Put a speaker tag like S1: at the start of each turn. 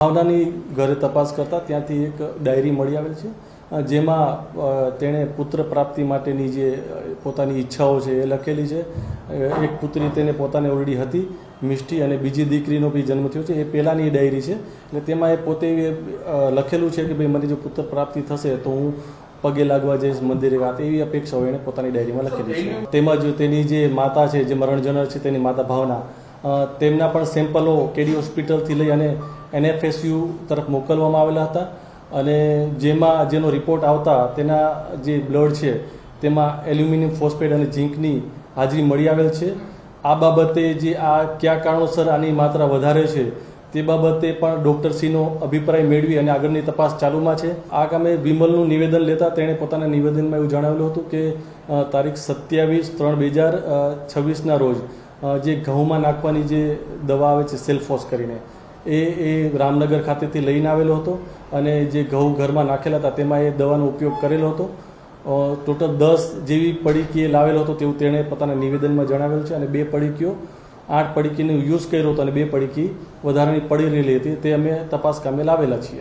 S1: ભાવનાની ઘરે તપાસ કરતા ત્યાંથી એક ડાયરી મળી આવેલ છે, જેમાં તેણે પુત્ર પ્રાપ્તિ માટેની જે પોતાની ઈચ્છાઓ છે એ લખેલી છે. એક પુત્રી તેને પોતાને ઓલરેડી હતી, મિષ્ટી, અને બીજી દીકરીનો બી જન્મ થયો છે. એ પહેલાંની ડાયરી છે, એટલે તેમાં એ પોતે લખેલું છે કે ભાઈ મને જો પુત્ર પ્રાપ્તિ થશે તો હું પગે લાગવા જઈશ, મંદિરે વાત, એવી અપેક્ષાઓ એણે પોતાની ડાયરીમાં લખેલી છે. તેમજ તેની જે માતા છે, જે મરણ જનાર છે, તેની માતા ભાવના, તેમના પણ સેમ્પલો કેડી હોસ્પિટલથી લઈ અને NFSU તરફ મોકલવામાં આવેલા હતા, અને જેનો રિપોર્ટ આવતા તેના જે બ્લડ છે તેમાં એલ્યુમિનિયમ ફોસ્ફેટ અને ઝીંકની હાજરી મળી આવેલ છે. આ બાબતે જે કયા કારણોસર આની માત્રા વધારે છે તે બાબતે પણ ડૉક્ટરશ્રીનો અભિપ્રાય મેળવી અને આગળની તપાસ ચાલુમાં છે. આ કામે વિમલનું નિવેદન લેતા તેણે પોતાના નિવેદનમાં એવું જણાવેલું હતું કે તારીખ 27/3/2026ના રોજ જે ઘઉંમાં નાખવાની જે દવા આવે છે સેલ્ફોસ કરીને, એ રામનગર ખાતેથી લઈને આવેલો હતો, અને જે ઘઉં ઘરમાં નાખેલા હતા તેમાં એ દવાનો ઉપયોગ કરેલો હતો. ટોટલ 10 જેવી પડીકી લાવેલો હતો તેવું તેણે પોતાના નિવેદનમાં જણાવેલ છે, અને 2 પડીકીઓ 8 પડીકીનો યુઝ કર્યો હતો, અને 2 પડીકી વધારાની પડી રહેલી હતી. તે અમે તપાસ કામે લાવેલા છીએ.